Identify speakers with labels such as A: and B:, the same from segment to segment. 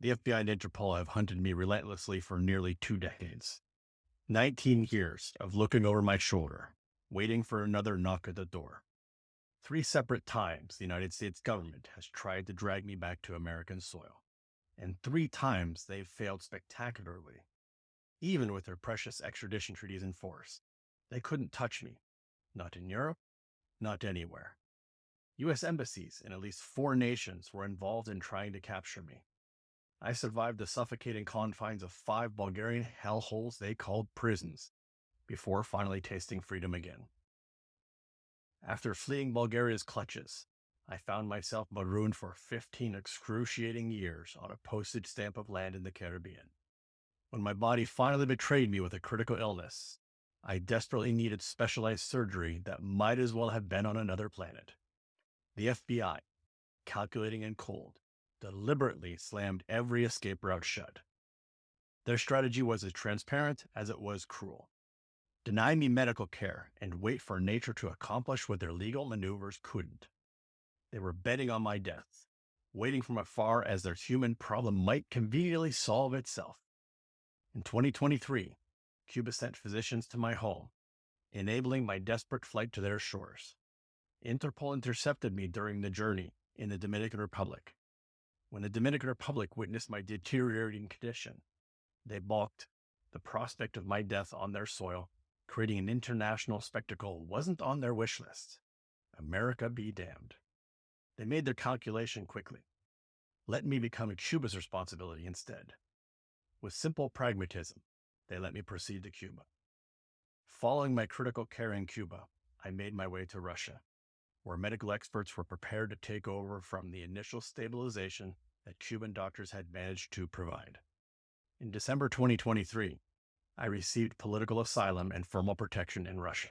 A: The FBI and Interpol have hunted me relentlessly for nearly 2 decades. 19 years of looking over my shoulder, waiting for another knock at the door. 3 separate times the United States government has tried to drag me back to American soil, and 3 times they've failed spectacularly. Even with their precious extradition treaties in force, they couldn't touch me. Not in Europe, not anywhere. U.S. embassies in at least 4 nations were involved in trying to capture me. I survived the suffocating confines of 5 Bulgarian hellholes they called prisons, before finally tasting freedom again. After fleeing Bulgaria's clutches, I found myself marooned for 15 excruciating years on a postage stamp of land in the Caribbean. When my body finally betrayed me with a critical illness, I desperately needed specialized surgery that might as well have been on another planet. The FBI, calculating and cold, deliberately slammed every escape route shut. Their strategy was as transparent as it was cruel. Deny me medical care and wait for nature to accomplish what their legal maneuvers couldn't. They were betting on my death, waiting from afar as their human problem might conveniently solve itself. In 2023, Cuba sent physicians to my home, enabling my desperate flight to their shores. Interpol intercepted me during the journey in the Dominican Republic. When the Dominican Republic witnessed my deteriorating condition, they balked. The prospect of my death on their soil, creating an international spectacle, wasn't on their wish list. America be damned. They made their calculation quickly. Let me become Cuba's responsibility instead. With simple pragmatism, they let me proceed to Cuba. Following my critical care in Cuba, I made my way to Russia, where medical experts were prepared to take over from the initial stabilization that Cuban doctors had managed to provide. In December 2023, I received political asylum and formal protection in Russia.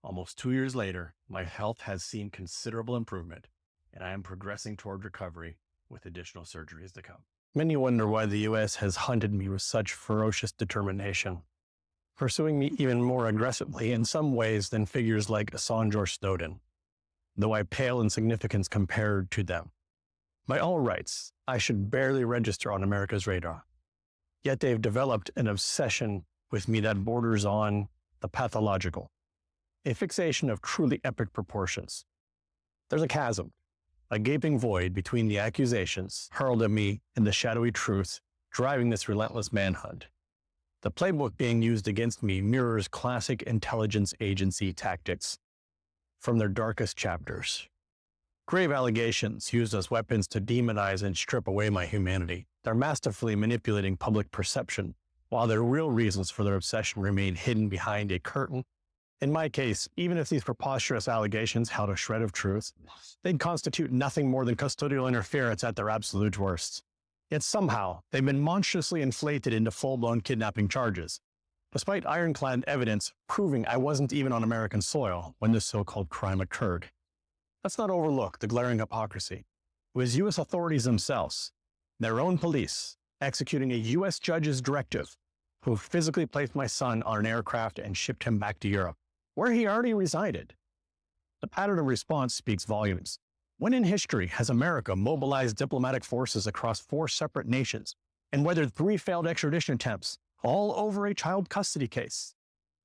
A: Almost 2 years later, my health has seen considerable improvement, and I am progressing toward recovery with additional surgeries to come. Many wonder why the U.S. has hunted me with such ferocious determination, pursuing me even more aggressively in some ways than figures like Assange or Snowden, though I pale in significance compared to them. By all rights, I should barely register on America's radar. Yet they've developed an obsession with me that borders on the pathological, a fixation of truly epic proportions. There's a chasm, a gaping void between the accusations hurled at me and the shadowy truth driving this relentless manhunt. The playbook being used against me mirrors classic intelligence agency tactics from their darkest chapters. Grave allegations used as weapons to demonize and strip away my humanity. They're masterfully manipulating public perception, while their real reasons for their obsession remain hidden behind a curtain. In my case, even if these preposterous allegations held a shred of truth, they'd constitute nothing more than custodial interference at their absolute worst. Yet somehow, they've been monstrously inflated into full-blown kidnapping charges, despite ironclad evidence proving I wasn't even on American soil when this so-called crime occurred. Let's not overlook the glaring hypocrisy. It was U.S. authorities themselves, their own police, executing a U.S. judge's directive, who physically placed my son on an aircraft and shipped him back to Europe, where he already resided. The pattern of response speaks volumes. When in history has America mobilized diplomatic forces across 4 separate nations and weathered 3 failed extradition attempts, all over a child custody case?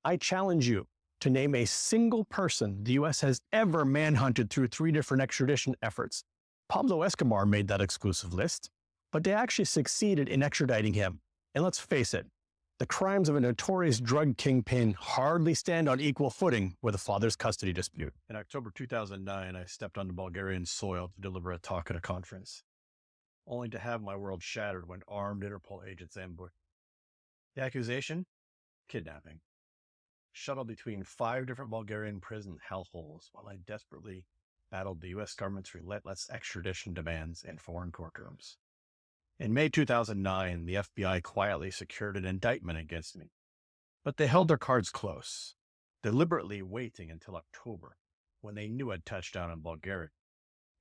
A: I challenge you to name a single person the U.S. has ever manhunted through 3 different extradition efforts. Pablo Escobar made that exclusive list, but they actually succeeded in extraditing him. And let's face it, the crimes of a notorious drug kingpin hardly stand on equal footing with a father's custody dispute. In October 2009, I stepped onto Bulgarian soil to deliver a talk at a conference, only to have my world shattered when armed Interpol agents ambushed. The accusation? Kidnapping. Shuttled between 5 different Bulgarian prison hellholes while I desperately battled the U.S. government's relentless extradition demands in foreign courtrooms. In May 2009, the FBI quietly secured an indictment against me, but they held their cards close, deliberately waiting until October, when they knew I'd touched down in Bulgaria,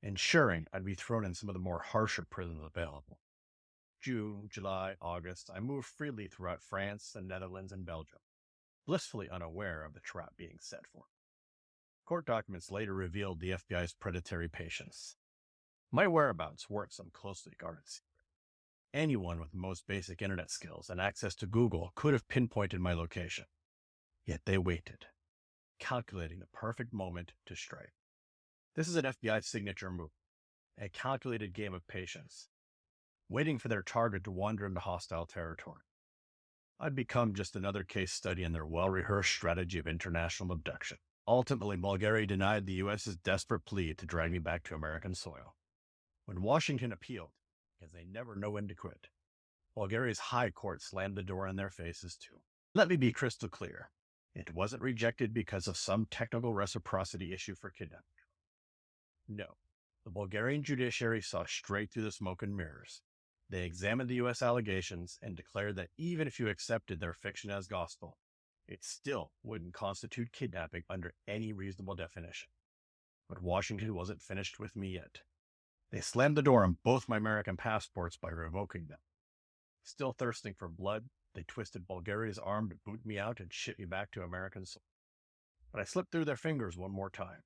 A: ensuring I'd be thrown in some of the more harsher prisons available. June, July, August, I moved freely throughout France, the Netherlands, and Belgium, blissfully unaware of the trap being set for me. Court documents later revealed the FBI's predatory patience. My whereabouts weren't some closely guarded secret. anyone with the most basic internet skills and access to Google could have pinpointed my location. Yet they waited, calculating the perfect moment to strike. This is an FBI signature move, a calculated game of patience, waiting for their target to wander into hostile territory. I'd become just another case study in their well-rehearsed strategy of international abduction. Ultimately, Bulgaria denied the U.S.'s desperate plea to drag me back to American soil. When Washington appealed, because they never know when to quit, Bulgaria's high court slammed the door in their faces too. Let me be crystal clear. It wasn't rejected because of some technical reciprocity issue for kidnapping. No, the Bulgarian judiciary saw straight through the smoke and mirrors. They examined the U.S. allegations and declared that even if you accepted their fiction as gospel, it still wouldn't constitute kidnapping under any reasonable definition. But Washington wasn't finished with me yet. They slammed the door on both my American passports by revoking them. Still thirsting for blood, they twisted Bulgaria's arm to boot me out and ship me back to American soil. But I slipped through their fingers one more time,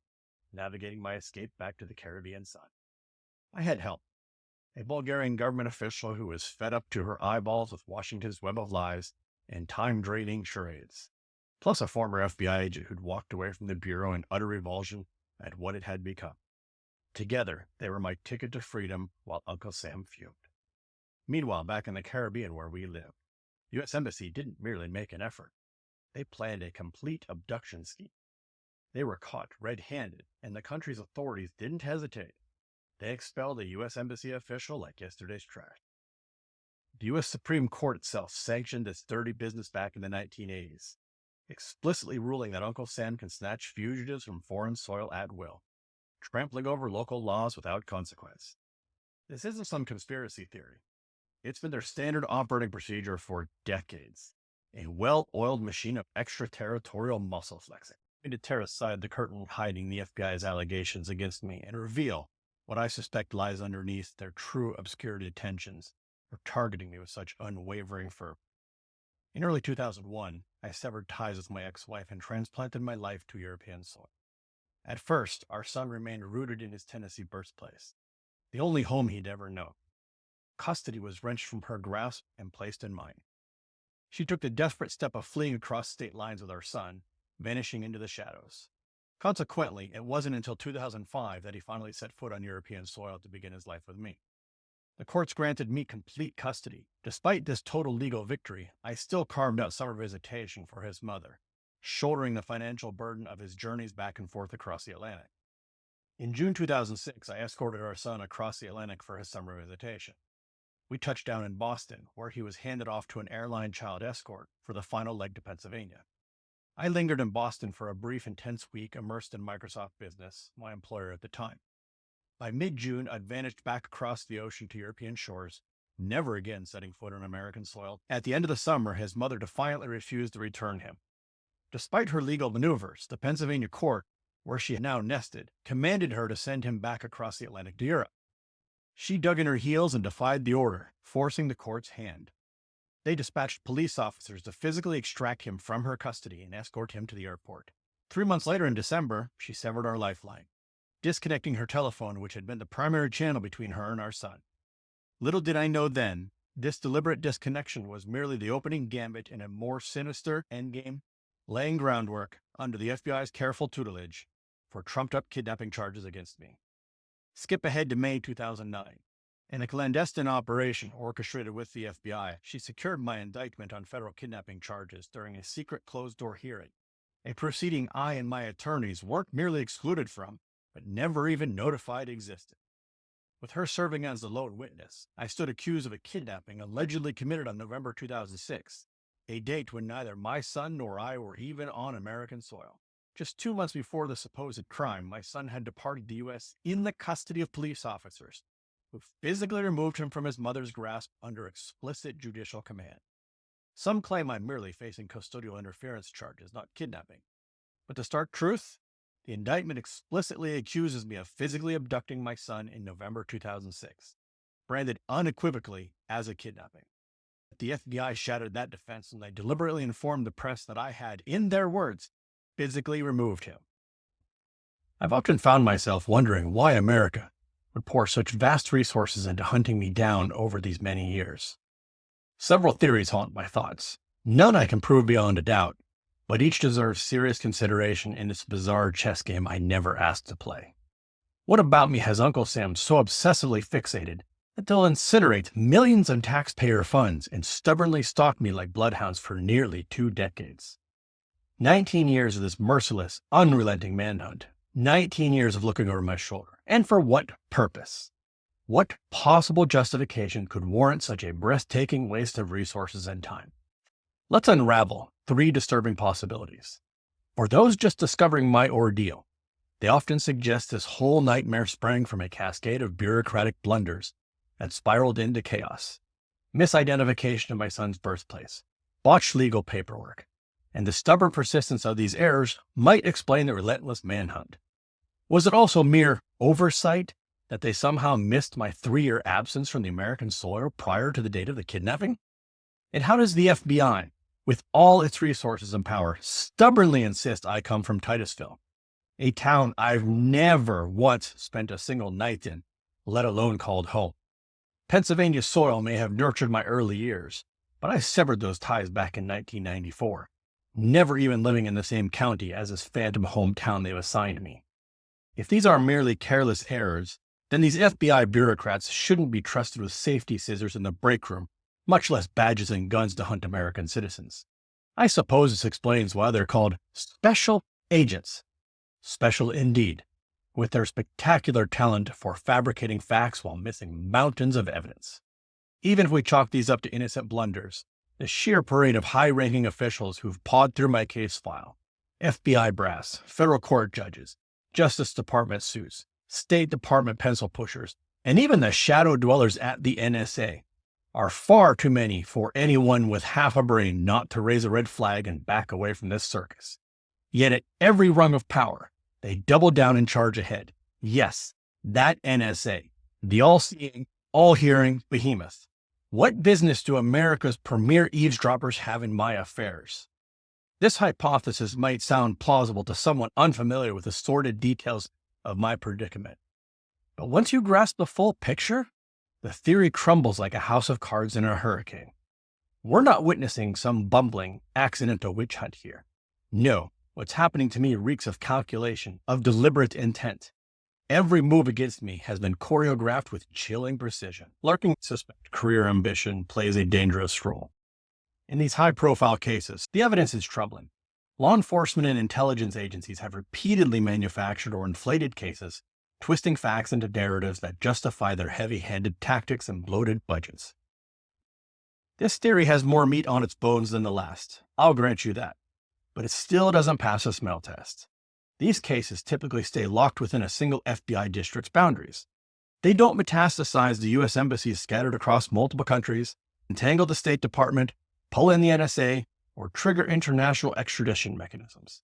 A: navigating my escape back to the Caribbean sun. I had help. A Bulgarian government official who was fed up to her eyeballs with Washington's web of lies and time-draining charades, plus a former FBI agent who'd walked away from the Bureau in utter revulsion at what it had become. Together, they were my ticket to freedom while Uncle Sam fumed. Meanwhile, back in the Caribbean where we lived, the U.S. Embassy didn't merely make an effort. They planned a complete abduction scheme. They were caught red-handed, and the country's authorities didn't hesitate. They expelled a U.S. Embassy official like yesterday's trash. The U.S. Supreme Court itself sanctioned this dirty business back in the 1980s, explicitly ruling that Uncle Sam can snatch fugitives from foreign soil at will, trampling over local laws without consequence. This isn't some conspiracy theory. It's been their standard operating procedure for decades, a well-oiled machine of extraterritorial muscle flexing. I'm going to tear aside the curtain hiding the FBI's allegations against me and reveal what I suspect lies underneath their true obscure intentions for targeting me with such unwavering fervor. In early 2001, I severed ties with my ex-wife and transplanted my life to European soil. At first, our son remained rooted in his Tennessee birthplace, the only home he'd ever known. Custody was wrenched from her grasp and placed in mine. She took the desperate step of fleeing across state lines with our son, vanishing into the shadows. Consequently, it wasn't until 2005 that he finally set foot on European soil to begin his life with me. The courts granted me complete custody. Despite this total legal victory, I still carved out summer visitation for his mother, shouldering the financial burden of his journeys back and forth across the Atlantic. In June 2006, I escorted our son across the Atlantic for his summer visitation. We touched down in Boston, where he was handed off to an airline child escort for the final leg to Pennsylvania. I lingered in Boston for a brief, intense week immersed in Microsoft Business, my employer at the time. By mid-June, I'd vanished back across the ocean to European shores, never again setting foot on American soil. At the end of the summer, his mother defiantly refused to return him. Despite her legal maneuvers, the Pennsylvania court, where she had now nested, commanded her to send him back across the Atlantic to Europe. She dug in her heels and defied the order, forcing the court's hand. They dispatched police officers to physically extract him from her custody and escort him to the airport. 3 months later in December, she severed our lifeline, disconnecting her telephone, which had been the primary channel between her and our son. Little did I know then, this deliberate disconnection was merely the opening gambit in a more sinister endgame, laying groundwork, under the FBI's careful tutelage, for trumped-up kidnapping charges against me. Skip ahead to May 2009. In a clandestine operation orchestrated with the FBI, she secured my indictment on federal kidnapping charges during a secret closed-door hearing, a proceeding I and my attorneys weren't merely excluded from, but never even notified existed. With her serving as the lone witness, I stood accused of a kidnapping allegedly committed on November 2006, a date when neither my son nor I were even on American soil. Just 2 months before the supposed crime, my son had departed the U.S. in the custody of police officers, who physically removed him from his mother's grasp under explicit judicial command. Some claim I'm merely facing custodial interference charges, not kidnapping. But to stark truth, the indictment explicitly accuses me of physically abducting my son in November 2006, branded unequivocally as a kidnapping. The FBI shattered that defense when they deliberately informed the press that I had, in their words, physically removed him. I've often found myself wondering why America, would pour such vast resources into hunting me down over these many years. Several theories haunt my thoughts. None I can prove beyond a doubt, but each deserves serious consideration in this bizarre chess game I never asked to play. What about me has Uncle Sam so obsessively fixated that they'll incinerate millions of taxpayer funds and stubbornly stalk me like bloodhounds for nearly 2 decades? 19 years of this merciless, unrelenting manhunt. 19 years of looking over my shoulder. And for what purpose? What possible justification could warrant such a breathtaking waste of resources and time? Let's unravel 3 disturbing possibilities. For those just discovering my ordeal, they often suggest this whole nightmare sprang from a cascade of bureaucratic blunders that spiraled into chaos. Misidentification of my son's birthplace, botched legal paperwork, and the stubborn persistence of these errors might explain the relentless manhunt. Was it also mere oversight that they somehow missed my 3-year absence from the American soil prior to the date of the kidnapping? And how does the FBI, with all its resources and power, stubbornly insist I come from Titusville, a town I've never once spent a single night in, let alone called home? Pennsylvania soil may have nurtured my early years, but I severed those ties back in 1994, never even living in the same county as this phantom hometown they've assigned me. If these are merely careless errors, then these FBI bureaucrats shouldn't be trusted with safety scissors in the break room, much less badges and guns to hunt American citizens. I suppose this explains why they're called special agents. Special indeed, with their spectacular talent for fabricating facts while missing mountains of evidence. Even if we chalk these up to innocent blunders, the sheer parade of high-ranking officials who've pawed through my case file, FBI brass, federal court judges, Justice Department suits, State Department pencil pushers, and even the shadow dwellers at the NSA, are far too many for anyone with half a brain not to raise a red flag and back away from this circus. Yet at every rung of power, they double down and charge ahead. Yes, that NSA, the all-seeing, all-hearing behemoth. What business do America's premier eavesdroppers have in my affairs? This hypothesis might sound plausible to someone unfamiliar with the sordid details of my predicament. But once you grasp the full picture, the theory crumbles like a house of cards in a hurricane. We're not witnessing some bumbling, accidental witch hunt here. No, what's happening to me reeks of calculation, of deliberate intent. Every move against me has been choreographed with chilling precision. Lurking suspect career ambition plays a dangerous role. In these high-profile cases, the evidence is troubling. Law enforcement and intelligence agencies have repeatedly manufactured or inflated cases, twisting facts into narratives that justify their heavy-handed tactics and bloated budgets. This theory has more meat on its bones than the last, I'll grant you that, but it still doesn't pass a smell test. These cases typically stay locked within a single FBI district's boundaries. They don't metastasize the U.S. embassies scattered across multiple countries, entangle the State Department, pull in the NSA, or trigger international extradition mechanisms.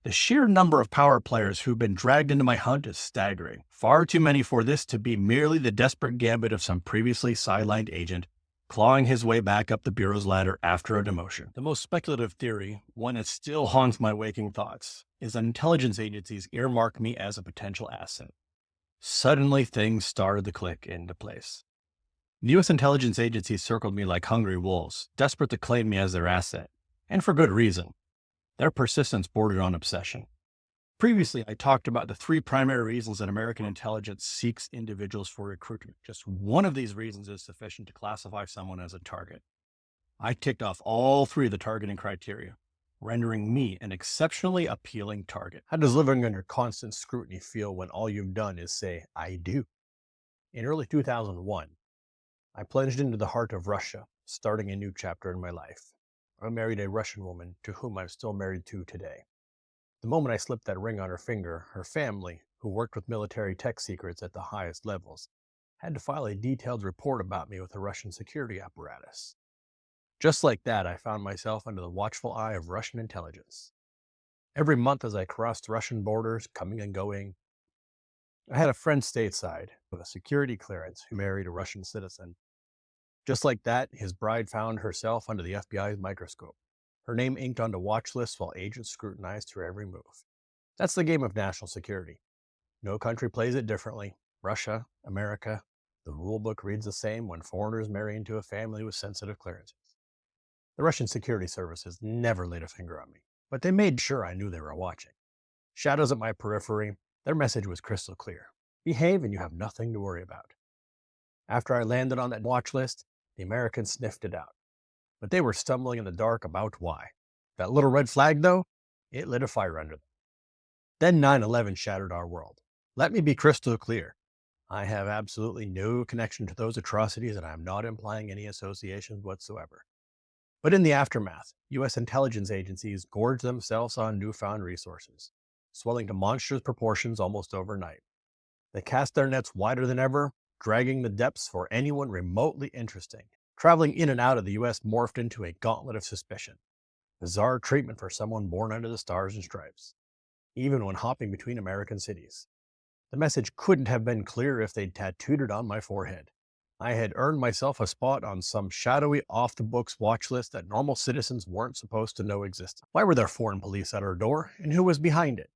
A: The sheer number of power players who've been dragged into my hunt is staggering. Far too many for this to be merely the desperate gambit of some previously sidelined agent clawing his way back up the Bureau's ladder after a demotion. The most speculative theory, one that still haunts my waking thoughts, is that intelligence agencies earmark me as a potential asset. Suddenly, things started to click into place. The U.S. intelligence agencies circled me like hungry wolves, desperate to claim me as their asset, and for good reason. Their persistence bordered on obsession. Previously, I talked about the 3 primary reasons that American intelligence seeks individuals for recruitment. Just one of these reasons is sufficient to classify someone as a target. I ticked off all 3 of the targeting criteria, rendering me an exceptionally appealing target. How does living under constant scrutiny feel when all you've done is say, "I do"? In early 2001, I plunged into the heart of Russia, starting a new chapter in my life. I married a Russian woman to whom I'm still married to today. The moment I slipped that ring on her finger, her family, who worked with military tech secrets at the highest levels, had to file a detailed report about me with the Russian security apparatus. Just like that, I found myself under the watchful eye of Russian intelligence. Every month as I crossed Russian borders, coming and going, I had a friend stateside with a security clearance who married a Russian citizen. Just like that, his bride found herself under the FBI's microscope, her name inked onto watch lists while agents scrutinized her every move. That's the game of national security. No country plays it differently. Russia, America, the rule book reads the same when foreigners marry into a family with sensitive clearances. The Russian security services never laid a finger on me, but they made sure I knew they were watching. Shadows at my periphery, their message was crystal clear. Behave and you have nothing to worry about. After I landed on that watch list, the Americans sniffed it out. But they were stumbling in the dark about why. That little red flag, though, it lit a fire under them. Then 9/11 shattered our world. Let me be crystal clear. I have absolutely no connection to those atrocities, and I am not implying any associations whatsoever. But in the aftermath, U.S. intelligence agencies gorged themselves on newfound resources, swelling to monstrous proportions almost overnight. They cast their nets wider than ever, dragging the depths for anyone remotely interesting. Traveling in and out of the U.S. morphed into a gauntlet of suspicion. Bizarre treatment for someone born under the stars and stripes, even when hopping between American cities. The message couldn't have been clearer if they'd tattooed it on my forehead. I had earned myself a spot on some shadowy off-the-books watch list that normal citizens weren't supposed to know existed. Why were there foreign police at our door, and who was behind it?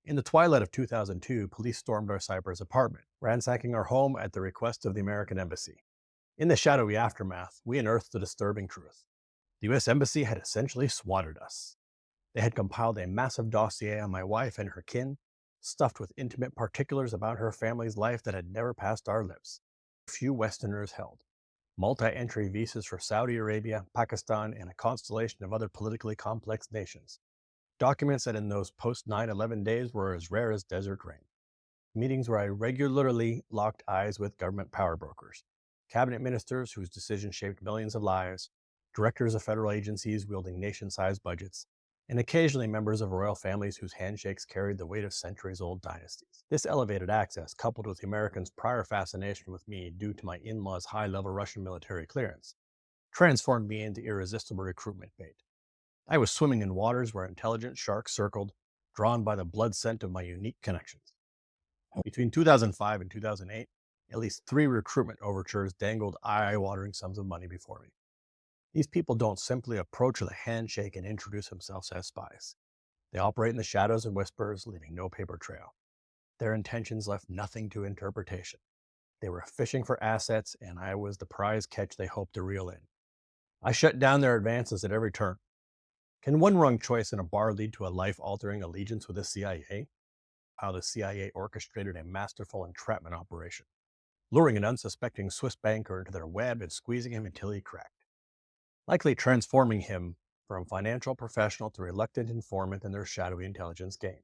A: In the twilight of 2002, police stormed our Cyprus apartment, ransacking our home at the request of the American embassy. In the shadowy aftermath, we unearthed the disturbing truth. The U.S. Embassy had essentially swatted us. They had compiled a massive dossier on my wife and her kin, stuffed with intimate particulars about her family's life that had never passed our lips. Few Westerners held. Multi-entry visas for Saudi Arabia, Pakistan, and a constellation of other politically complex nations. Documents that in those post-9/11 days were as rare as desert rain. Meetings where I regularly locked eyes with government power brokers, cabinet ministers whose decisions shaped millions of lives, directors of federal agencies wielding nation-sized budgets, and occasionally members of royal families whose handshakes carried the weight of centuries-old dynasties. This elevated access, coupled with the Americans' prior fascination with me due to my in-laws' high-level Russian military clearance, transformed me into irresistible recruitment bait. I was swimming in waters where intelligent sharks circled, drawn by the blood scent of my unique connections. Between 2005 and 2008, at least 3 recruitment overtures dangled eye-watering sums of money before me. These people don't simply approach with a handshake and introduce themselves as spies. They operate in the shadows and whispers, leaving no paper trail. Their intentions left nothing to interpretation. They were fishing for assets, and I was the prize catch they hoped to reel in. I shut down their advances at every turn. Can one wrong choice in a bar lead to a life-altering allegiance with the CIA? How the CIA orchestrated a masterful entrapment operation, luring an unsuspecting Swiss banker into their web and squeezing him until he cracked, likely transforming him from financial professional to reluctant informant in their shadowy intelligence game.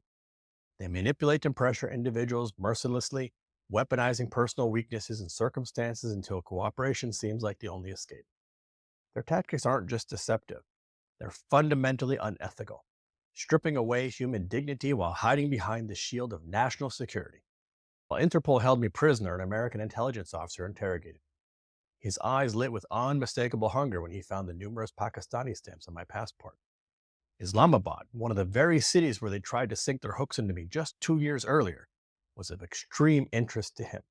A: They manipulate and pressure individuals mercilessly, weaponizing personal weaknesses and circumstances until cooperation seems like the only escape. Their tactics aren't just deceptive, they're fundamentally unethical, stripping away human dignity while hiding behind the shield of national security. While Interpol held me prisoner, an American intelligence officer interrogated me. His eyes lit with unmistakable hunger when he found the numerous Pakistani stamps on my passport. Islamabad, one of the very cities where they tried to sink their hooks into me just 2 years earlier, was of extreme interest to him.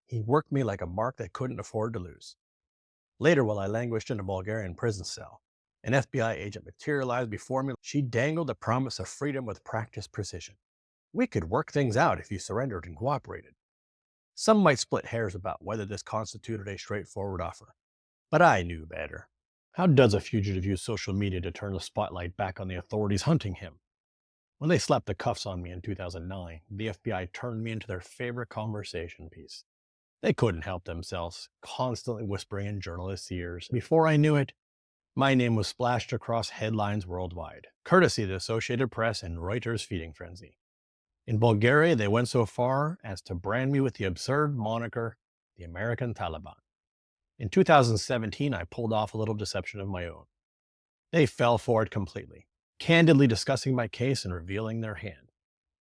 A: He worked me like a mark they couldn't afford to lose. Later, while I languished in a Bulgarian prison cell, an FBI agent materialized before me. She dangled the promise of freedom with practiced precision. We could work things out if you surrendered and cooperated. Some might split hairs about whether this constituted a straightforward offer, but I knew better. How does a fugitive use social media to turn the spotlight back on the authorities hunting him? When they slapped the cuffs on me in 2009, the FBI turned me into their favorite conversation piece. They couldn't help themselves, constantly whispering in journalists' ears. Before I knew it, my name was splashed across headlines worldwide, courtesy of the Associated Press and Reuters' feeding frenzy. In Bulgaria, they went so far as to brand me with the absurd moniker, the American Taliban. In 2017, I pulled off a little deception of my own. They fell for it completely, candidly discussing my case and revealing their hand.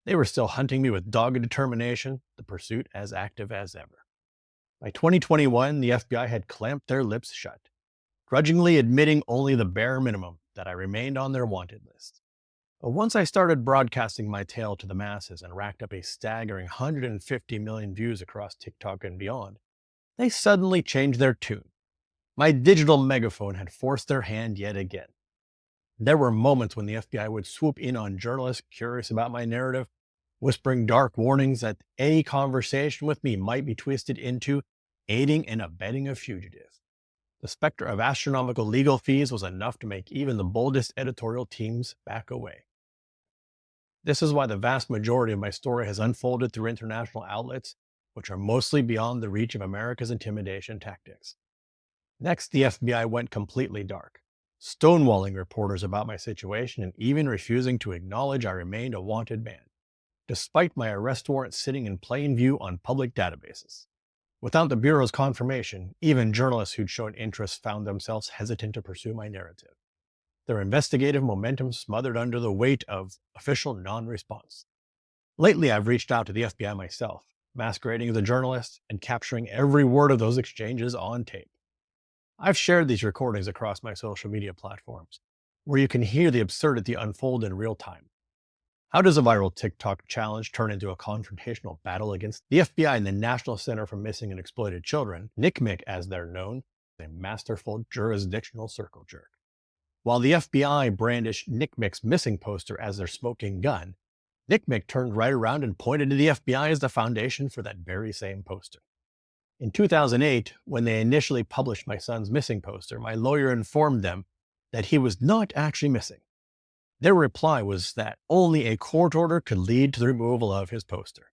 A: They were still hunting me with dogged determination, the pursuit as active as ever. By 2021, the FBI had clamped their lips shut, grudgingly admitting only the bare minimum, that I remained on their wanted list. But once I started broadcasting my tale to the masses and racked up a staggering 150 million views across TikTok and beyond, they suddenly changed their tune. My digital megaphone had forced their hand yet again. There were moments when the FBI would swoop in on journalists curious about my narrative, whispering dark warnings that any conversation with me might be twisted into aiding and abetting a fugitive. The specter of astronomical legal fees was enough to make even the boldest editorial teams back away. This is why the vast majority of my story has unfolded through international outlets, which are mostly beyond the reach of America's intimidation tactics. Next, the FBI went completely dark, stonewalling reporters about my situation and even refusing to acknowledge I remained a wanted man, despite my arrest warrant sitting in plain view on public databases. Without the Bureau's confirmation, even journalists who'd shown interest found themselves hesitant to pursue my narrative, their investigative momentum smothered under the weight of official non-response. Lately, I've reached out to the FBI myself, masquerading as a journalist and capturing every word of those exchanges on tape. I've shared these recordings across my social media platforms, where you can hear the absurdity unfold in real time. How does a viral TikTok challenge turn into a confrontational battle against the FBI and the National Center for Missing and Exploited Children, NCMEC as they're known, a masterful jurisdictional circle jerk? While the FBI brandished NCMEC's missing poster as their smoking gun, NCMEC turned right around and pointed to the FBI as the foundation for that very same poster. In 2008, when they initially published my son's missing poster, my lawyer informed them that he was not actually missing. Their reply was that only a court order could lead to the removal of his poster.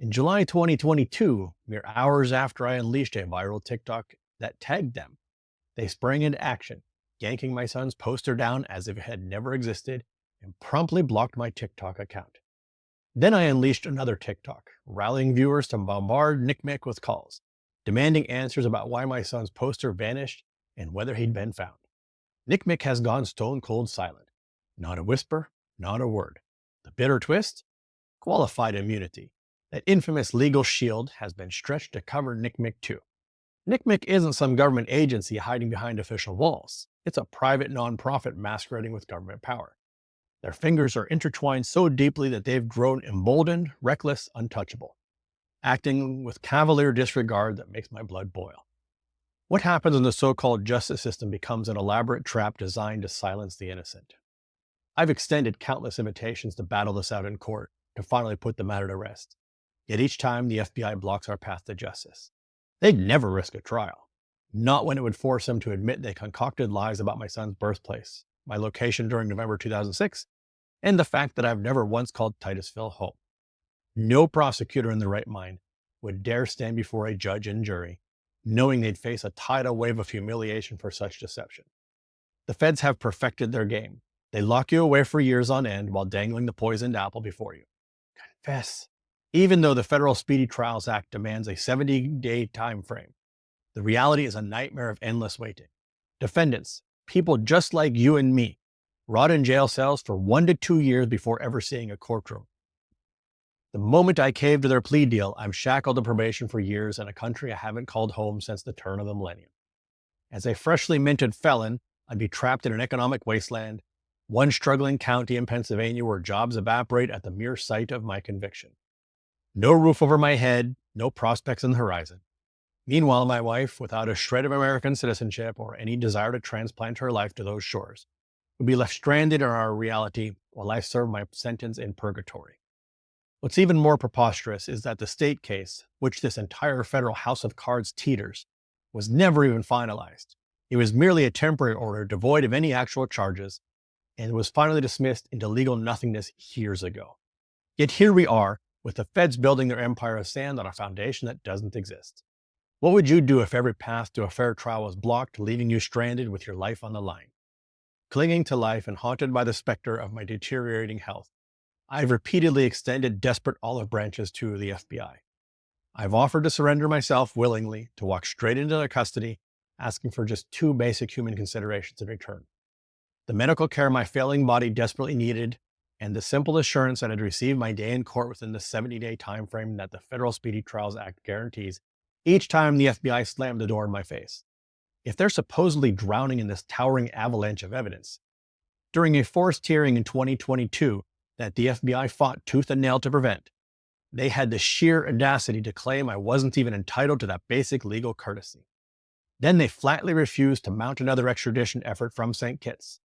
A: In July 2022, mere hours after I unleashed a viral TikTok that tagged them, they sprang into action, yanking my son's poster down as if it had never existed and promptly blocked my TikTok account. Then I unleashed another TikTok, rallying viewers to bombard NCMEC with calls, demanding answers about why my son's poster vanished and whether he'd been found. NCMEC has gone stone cold silent. Not a whisper, not a word. The bitter twist? Qualified immunity. That infamous legal shield has been stretched to cover NCMEC too. NCMEC isn't some government agency hiding behind official walls. It's a private nonprofit masquerading with government power. Their fingers are intertwined so deeply that they've grown emboldened, reckless, untouchable, acting with cavalier disregard that makes my blood boil. What happens when the so-called justice system becomes an elaborate trap designed to silence the innocent? I've extended countless invitations to battle this out in court, to finally put the matter to rest. Yet each time the FBI blocks our path to justice. They'd never risk a trial. Not when it would force them to admit they concocted lies about my son's birthplace, my location during November 2006, and the fact that I've never once called Titusville home. No prosecutor in their right mind would dare stand before a judge and jury, knowing they'd face a tidal wave of humiliation for such deception. The feds have perfected their game. They lock you away for years on end while dangling the poisoned apple before you. Confess. Even though the Federal Speedy Trials Act demands a 70-day time frame, the reality is a nightmare of endless waiting. Defendants, people just like you and me, rot in jail cells for 1 to 2 years before ever seeing a courtroom. The moment I cave to their plea deal, I'm shackled to probation for years in a country I haven't called home since the turn of the millennium. As a freshly minted felon, I'd be trapped in an economic wasteland, one struggling county in Pennsylvania where jobs evaporate at the mere sight of my conviction. No roof over my head, no prospects on the horizon. Meanwhile, my wife, without a shred of American citizenship or any desire to transplant her life to those shores, would be left stranded in our reality while I serve my sentence in purgatory. What's even more preposterous is that the state case, which this entire federal house of cards teeters, was never even finalized. It was merely a temporary order devoid of any actual charges, and was finally dismissed into legal nothingness years ago. Yet here we are, with the feds building their empire of sand on a foundation that doesn't exist. What would you do if every path to a fair trial was blocked, leaving you stranded with your life on the line? Clinging to life and haunted by the specter of my deteriorating health, I've repeatedly extended desperate olive branches to the FBI. I've offered to surrender myself willingly, to walk straight into their custody, asking for just 2 basic human considerations in return: the medical care my failing body desperately needed, and the simple assurance that I'd receive my day in court within the 70-day time frame that the Federal Speedy Trials Act guarantees each time the FBI slammed the door in my face. If they're supposedly drowning in this towering avalanche of evidence, during a forced hearing in 2022 that the FBI fought tooth and nail to prevent, they had the sheer audacity to claim I wasn't even entitled to that basic legal courtesy. Then they flatly refused to mount another extradition effort from St. Kitts.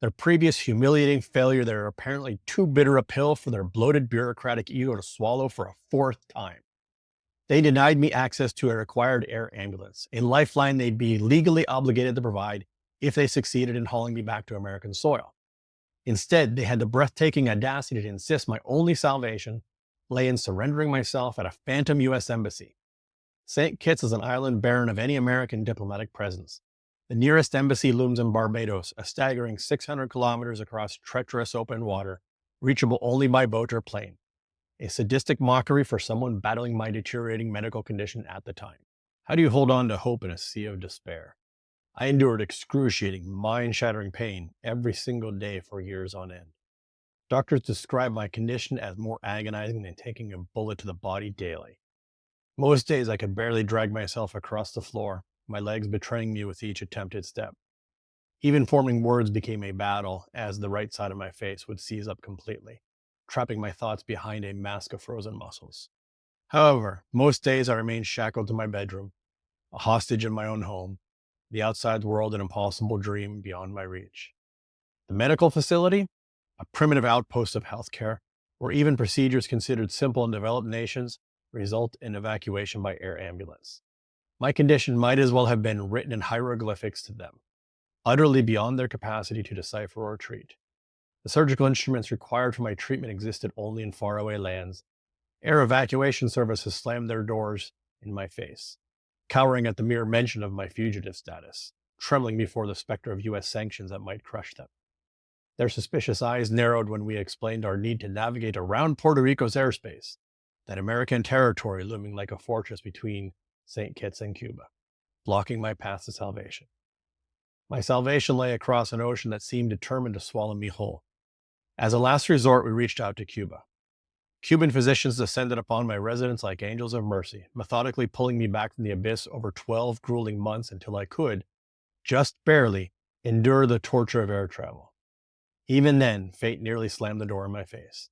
A: Their previous humiliating failure, they were apparently too bitter a pill for their bloated bureaucratic ego to swallow for a fourth time. They denied me access to a required air ambulance, a lifeline they'd be legally obligated to provide if they succeeded in hauling me back to American soil. Instead, they had the breathtaking audacity to insist my only salvation lay in surrendering myself at a phantom U.S. embassy. St. Kitts is an island barren of any American diplomatic presence. The nearest embassy looms in Barbados, a staggering 600 kilometers across treacherous open water, reachable only by boat or plane. A sadistic mockery for someone battling my deteriorating medical condition at the time. How do you hold on to hope in a sea of despair? I endured excruciating, mind-shattering pain every single day for years on end. Doctors describe my condition as more agonizing than taking a bullet to the body daily. Most days I could barely drag myself across the floor, my legs betraying me with each attempted step. Even forming words became a battle, as the right side of my face would seize up completely, trapping my thoughts behind a mask of frozen muscles. However, most days I remained shackled to my bedroom, a hostage in my own home, the outside world an impossible dream beyond my reach. The medical facility, a primitive outpost of healthcare, where even procedures considered simple in developed nations result in evacuation by air ambulance. My condition might as well have been written in hieroglyphics to them, utterly beyond their capacity to decipher or treat. The surgical instruments required for my treatment existed only in faraway lands. Air evacuation services slammed their doors in my face, cowering at the mere mention of my fugitive status, trembling before the specter of U.S. sanctions that might crush them. Their suspicious eyes narrowed when we explained our need to navigate around Puerto Rico's airspace, that American territory looming like a fortress between St. Kitts and Cuba, blocking my path to salvation. My salvation lay across an ocean that seemed determined to swallow me whole. As a last resort, we reached out to Cuba. Cuban physicians descended upon my residence like angels of mercy, methodically pulling me back from the abyss over 12 grueling months until I could, just barely, endure the torture of air travel. Even then, fate nearly slammed the door in my face.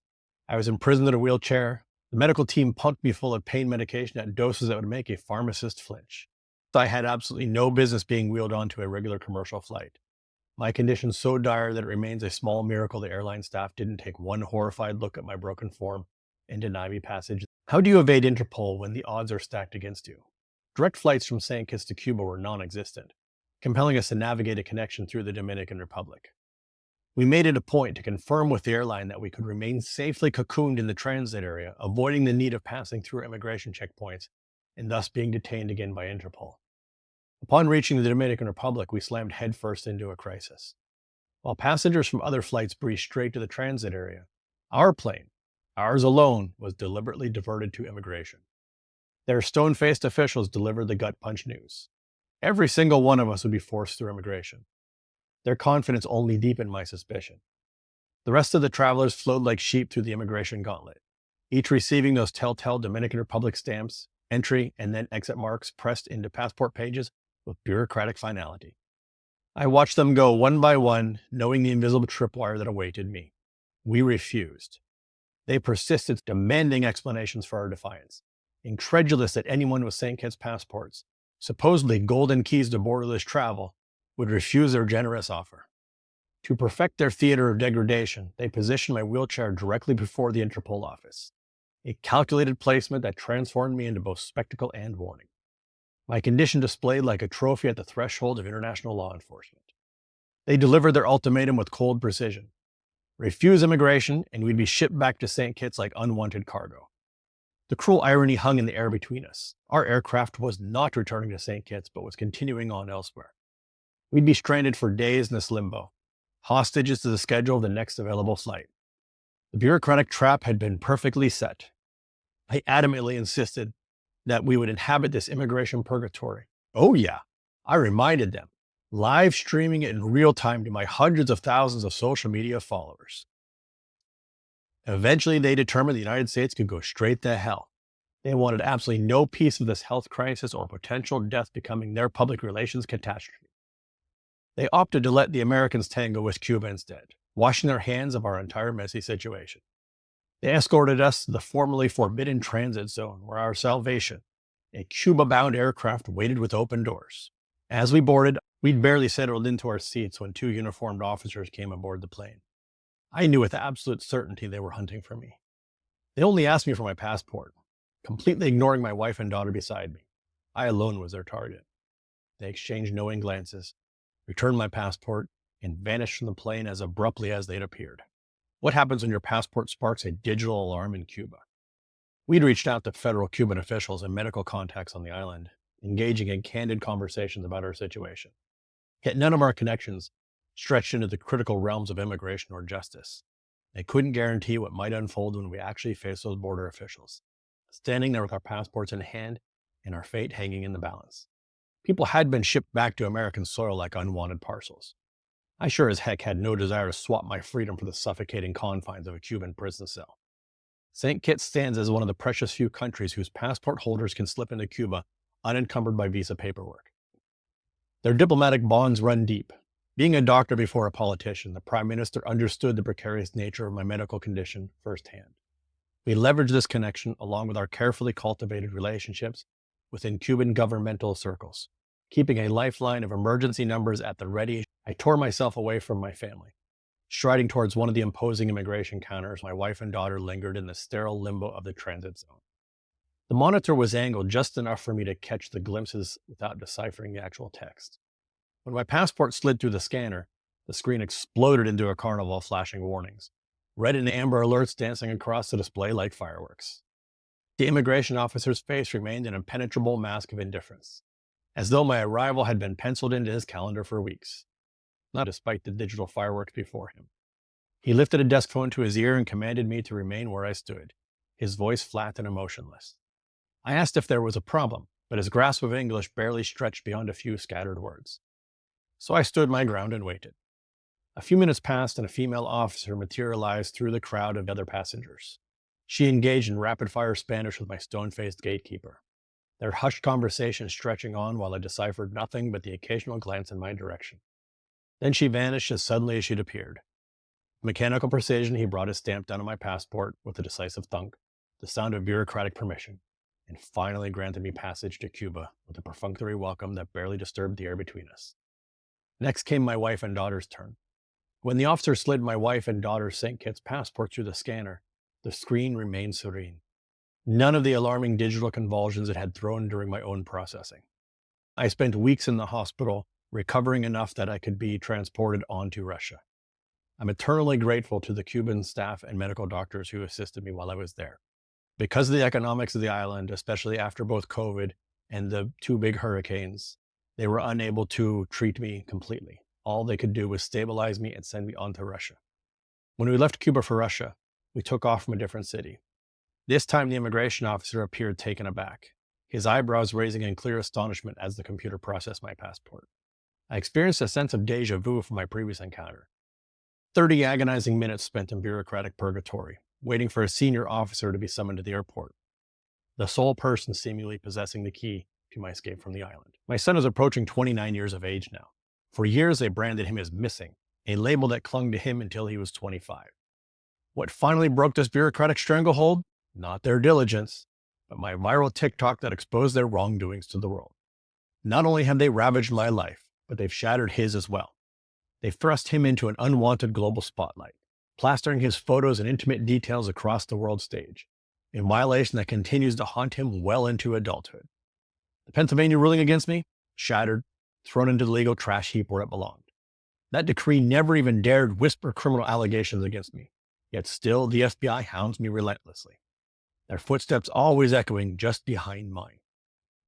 A: I was imprisoned in a wheelchair. The medical team pumped me full of pain medication at doses that would make a pharmacist flinch. I had absolutely no business being wheeled onto a regular commercial flight. My condition so dire that it remains a small miracle the airline staff didn't take one horrified look at my broken form and deny me passage. How do you evade Interpol when the odds are stacked against you? Direct flights from St. Kitts to Cuba were non-existent, compelling us to navigate a connection through the Dominican Republic. We made it a point to confirm with the airline that we could remain safely cocooned in the transit area, avoiding the need of passing through immigration checkpoints and thus being detained again by Interpol. Upon reaching the Dominican Republic, we slammed headfirst into a crisis. While passengers from other flights breezed straight to the transit area, our plane, ours alone, was deliberately diverted to immigration. Their stone-faced officials delivered the gut punch news. Every single one of us would be forced through immigration. Their confidence only deepened my suspicion. The rest of the travelers flowed like sheep through the immigration gauntlet, each receiving those telltale Dominican Republic stamps, entry and then exit marks pressed into passport pages with bureaucratic finality. I watched them go one by one, knowing the invisible tripwire that awaited me. We refused. They persisted, demanding explanations for our defiance, incredulous that anyone with St. Kitts passports, supposedly golden keys to borderless travel, would refuse their generous offer. To perfect their theater of degradation, they positioned my wheelchair directly before the Interpol office, a calculated placement that transformed me into both spectacle and warning. My condition displayed like a trophy at the threshold of international law enforcement. They delivered their ultimatum with cold precision. Refuse immigration, and we'd be shipped back to St. Kitts like unwanted cargo. The cruel irony hung in the air between us. Our aircraft was not returning to St. Kitts, but was continuing on elsewhere. We'd be stranded for days in this limbo, hostages to the schedule of the next available flight. The bureaucratic trap had been perfectly set. I adamantly insisted that we would inhabit this immigration purgatory. Oh yeah, I reminded them, live streaming it in real time to my hundreds of thousands of social media followers. Eventually, they determined the United States could go straight to hell. They wanted absolutely no piece of this health crisis or potential death becoming their public relations catastrophe. They opted to let the Americans tango with Cuba instead, washing their hands of our entire messy situation. They escorted us to the formerly forbidden transit zone where our salvation, a Cuba-bound aircraft, waited with open doors. As we boarded, We'd barely settled into our seats when two uniformed officers came aboard the plane. I knew with absolute certainty they were hunting for me. They only asked me for my passport, completely ignoring my wife and daughter beside me. I alone was their target. They exchanged knowing glances, returned my passport, and vanished from the plane as abruptly as they'd appeared. What happens when your passport sparks a digital alarm in Cuba? We'd reached out to federal Cuban officials and medical contacts on the island, engaging in candid conversations about our situation. Yet none of our connections stretched into the critical realms of immigration or justice. They couldn't guarantee what might unfold when we actually faced those border officials, standing there with our passports in hand and our fate hanging in the balance. People had been shipped back to American soil like unwanted parcels. I sure as heck had no desire to swap my freedom for the suffocating confines of a Cuban prison cell. St. Kitts stands as one of the precious few countries whose passport holders can slip into Cuba unencumbered by visa paperwork. Their diplomatic bonds run deep. Being a doctor before a politician, the Prime Minister understood the precarious nature of my medical condition firsthand. We leveraged this connection along with our carefully cultivated relationships within Cuban governmental circles. Keeping a lifeline of emergency numbers at the ready, I tore myself away from my family. Striding towards one of the imposing immigration counters, my wife and daughter lingered in the sterile limbo of the transit zone. The monitor was angled just enough for me to catch the glimpses without deciphering the actual text. When my passport slid through the scanner, the screen exploded into a carnival of flashing warnings, red and amber alerts dancing across the display like fireworks. The immigration officer's face remained an impenetrable mask of indifference, as though my arrival had been penciled into his calendar for weeks, not despite the digital fireworks before him. He lifted a desk phone to his ear and commanded me to remain where I stood, his voice flat and emotionless. I asked if there was a problem, but his grasp of English barely stretched beyond a few scattered words. So I stood my ground and waited. A few minutes passed and a female officer materialized through the crowd of other passengers. She engaged in rapid-fire Spanish with my stone-faced gatekeeper, their hushed conversation stretching on while I deciphered nothing but the occasional glance in my direction. Then she vanished as suddenly as she'd appeared. With mechanical precision, he brought his stamp down on my passport with a decisive thunk, the sound of bureaucratic permission, and finally granted me passage to Cuba with a perfunctory welcome that barely disturbed the air between us. Next came my wife and daughter's turn. When the officer slid my wife and daughter's St. Kitts passports through the scanner, the screen remained serene. None of the alarming digital convulsions it had thrown during my own processing. I spent weeks in the hospital, recovering enough that I could be transported on to Russia. I'm eternally grateful to the Cuban staff and medical doctors who assisted me while I was there. Because of the economics of the island, especially after both COVID and the two big hurricanes, they were unable to treat me completely. All they could do was stabilize me and send me on to Russia. When we left Cuba for Russia, we took off from a different city. This time the immigration officer appeared taken aback, his eyebrows raising in clear astonishment as the computer processed my passport. I experienced a sense of déjà vu from my previous encounter. 30 agonizing minutes spent in bureaucratic purgatory, waiting for a senior officer to be summoned to the airport, the sole person seemingly possessing the key to my escape from the island. My son is approaching 29 years of age now. For years, they branded him as missing, a label that clung to him until he was 25. What finally broke this bureaucratic stranglehold? Not their diligence, but my viral TikTok that exposed their wrongdoings to the world. Not only have they ravaged my life, but they've shattered his as well. They've thrust him into an unwanted global spotlight, plastering his photos and intimate details across the world stage, a violation that continues to haunt him well into adulthood. The Pennsylvania ruling against me? Shattered, thrown into the legal trash heap where it belonged. That decree never even dared whisper criminal allegations against me, yet still the FBI hounds me relentlessly, their footsteps always echoing just behind mine.